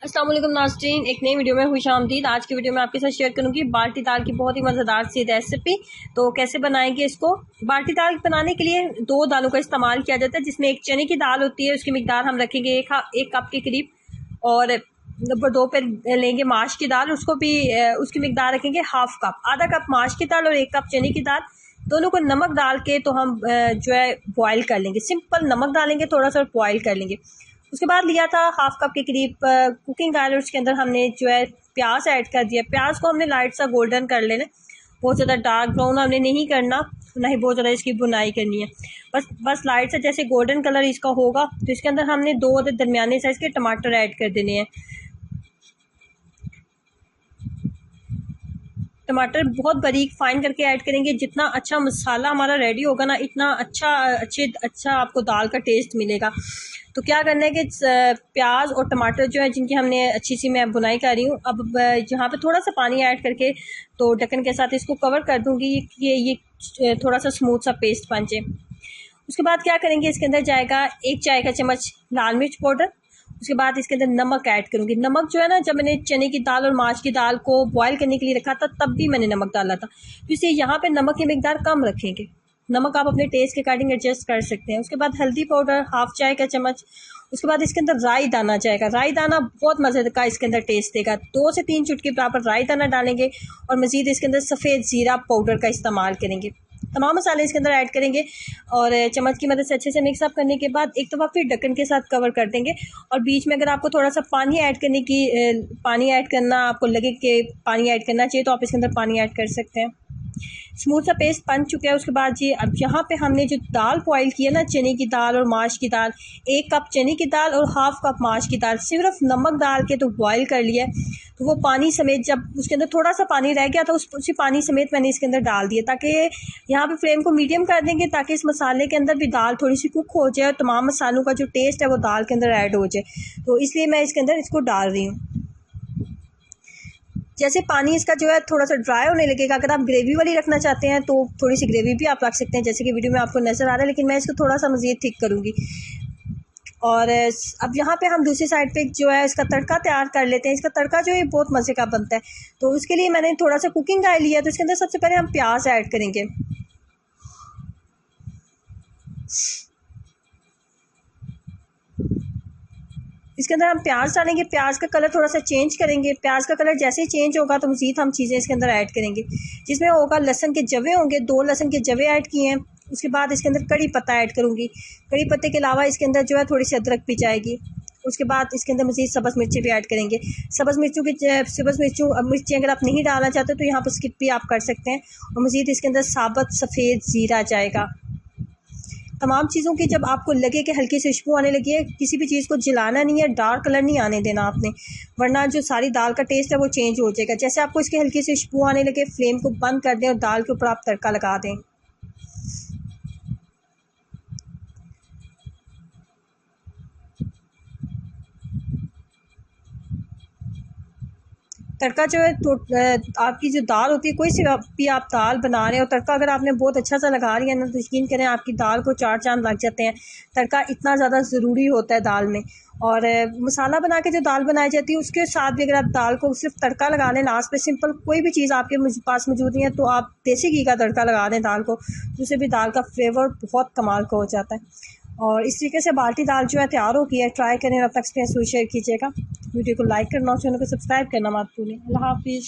अस्सलाम वालेकुम नाज़रीन, एक नई वीडियो में खुशामदीद। आज की वीडियो में आपके साथ शेयर करूंगी बाल्टी दाल की बहुत ही मज़ेदार सी रेसिपी। तो कैसे बनाएंगे इसको। बाल्टी दाल बनाने के लिए 2 दालों का इस्तेमाल किया जाता है, जिसमें एक चने की दाल होती है, उसकी मिकदार हम रखेंगे एक कप के करीब। और 2 पे लेंगे माश की दाल, उसको भी उसकी मिकदार रखेंगे हाफ कप। आधा कप माश की दाल और 1 कप चने की दाल, दोनों को नमक डाल के तो हम जो है बॉयल कर लेंगे। सिंपल नमक डालेंगे, थोड़ा सा बॉयल कर लेंगे। उसके बाद लिया था हाफ कप के करीब कुकिंग ऑयल, उसके अंदर हमने जो है प्याज ऐड कर दिया। प्याज को हमने लाइट सा गोल्डन कर लेना, बहुत ज़्यादा डार्क ब्राउन हमने नहीं करना, ना ही बहुत ज़्यादा इसकी बुनाई करनी है। बस लाइट सा जैसे गोल्डन कलर इसका होगा तो इसके अंदर हमने 2 दरमियाने साइज़ के टमाटर ऐड कर देने हैं। टमाटर बहुत बारीक फाइन करके ऐड करेंगे। जितना अच्छा मसाला हमारा रेडी होगा ना, इतना अच्छा आपको दाल का टेस्ट मिलेगा। तो क्या करना है कि प्याज और टमाटर जो है, जिनकी हमने अच्छी सी मैं बुनाई कर रही हूँ, अब यहाँ पे थोड़ा सा पानी ऐड करके तो ढक्कन के साथ इसको कवर कर दूँगी कि ये थोड़ा सा स्मूथ सा पेस्ट बन जाए। उसके बाद क्या करेंगे, इसके अंदर जाएगा 1 चाय का चम्मच लाल मिर्च पाउडर। उसके बाद इसके अंदर नमक ऐड करूँगी। नमक जो है ना, जब मैंने चने की दाल और माश की दाल को बॉयल करने के लिए रखा था तब भी मैंने नमक डाला था, तो इसलिए यहाँ पे नमक की मिकदार कम रखेंगे। नमक आप अपने टेस्ट के अकॉर्डिंग एडजस्ट कर सकते हैं। उसके बाद हल्दी पाउडर हाफ चाय का चम्मच। उसके बाद इसके अंदर राई दाना जाएगा। राई दाना बहुत मज़े का इसके अंदर टेस्ट देगा। 2 से 3 चुटकी बराबर राई दाना डालेंगे और मज़ीद इसके अंदर सफ़ेद ज़ीरा पाउडर का इस्तेमाल करेंगे। तमाम मसाले इसके अंदर ऐड करेंगे और चम्मच की मदद से अच्छे से मिक्सअप करने के बाद एक दफ़ा फिर ढक्कन के साथ कवर कर देंगे। और बीच में अगर आपको थोड़ा सा पानी ऐड करना आपको लगे कि पानी ऐड करना चाहिए, तो आप इसके अंदर पानी ऐड कर सकते हैं। स्मूथ सा पेस्ट बन चुका है। उसके बाद ये अब यहाँ पे हमने जो दाल बॉयल की है ना, चने की दाल और माश की दाल, 1 कप चने की दाल और हाफ कप माश की दाल, सिर्फ नमक डाल के तो बॉयल कर लिया है। तो वो पानी समेत, जब उसके अंदर थोड़ा सा पानी रह गया था, उसी पानी समेत मैंने इसके अंदर डाल दिया, ताकि यहाँ पे फ्लेम को मीडियम कर देंगे ताकि इस मसाले के अंदर भी दाल थोड़ी सी कुक हो जाए और तमाम मसालों का जो टेस्ट है वो दाल के अंदर ऐड हो जाए। तो इसलिए मैं इसके अंदर इसको डाल रही हूँ। जैसे पानी इसका जो है थोड़ा सा ड्राई होने लगेगा, अगर आप ग्रेवी वाली रखना चाहते हैं तो थोड़ी सी ग्रेवी भी आप रख सकते हैं, जैसे कि वीडियो में आपको नज़र आ रहा है, लेकिन मैं इसको थोड़ा सा मज़ीद थिक करूँगी। और अब यहाँ पे हम दूसरी साइड पे जो है इसका तड़का तैयार कर लेते हैं। इसका तड़का जो है बहुत मज़े का बनता है, तो उसके लिए मैंने थोड़ा सा कुकिंग ऑयल लिया। तो इसके अंदर सबसे पहले हम प्याज ऐड करेंगे। इसके अंदर हम प्याज डालेंगे, प्याज का कलर थोड़ा सा चेंज करेंगे। प्याज का कलर जैसे ही चेंज होगा तो मज़ीद हम चीज़ें इसके अंदर ऐड करेंगे, जिसमें होगा लहसुन के जवे होंगे, 2 लहसुन के जवे ऐड किए हैं। उसके बाद इसके अंदर कड़ी पत्ता ऐड करूँगी। कड़ी पत्ते के अलावा इसके अंदर जो है थोड़ी सी अदरक भी जाएगी। उसके बाद इसके अंदर मज़ीद सब्ज़ मिर्ची भी ऐड करेंगे। सब्ज़ मिर्ची अगर आप नहीं डालना चाहते तो यहाँ पर स्किप भी आप कर सकते हैं। और मज़ीद इसके अंदर साबुत सफ़ेद ज़ीरा जाएगा। तमाम चीज़ों की जब आपको लगे कि हल्की सी खुशबू आने लगी है, किसी भी चीज़ को जलाना नहीं है, डार्क कलर नहीं आने देना आपने, वरना जो सारी दाल का टेस्ट है वो चेंज हो जाएगा। जैसे आपको इसकी हल्की सी खुशबू आने लगे, फ्लेम को बंद कर दें और दाल के ऊपर आप तड़का लगा दें। तड़का जो है तो आपकी जो दाल होती है, कोई सी भी आप दाल बना रहे हो, तड़का अगर आपने बहुत अच्छा सा लगा रही है ना, तो यकीन करें आपकी दाल को 4 चांद लग जाते हैं। तड़का इतना ज़्यादा ज़रूरी होता है दाल में। और मसाला बना के जो दाल बनाई जाती है उसके साथ भी अगर आप दाल को सिर्फ तड़का लगा लें, लास्ट पे सिंपल कोई भी चीज़ आपके पास मौजूद नहीं है तो आप देसी घी का तड़का लगा दें दाल को, तो उससे भी दाल का फ्लेवर बहुत कमाल का हो जाता है। और इस तरीके से बाल्टी दाल जो है तैयार हो गई है। ट्राई करें और अपना एक्सपीरियंस शेयर कीजिएगा। वीडियो को लाइक करना और चैनल को सब्सक्राइब करना मत भूलें। अल्लाह हाफिज़।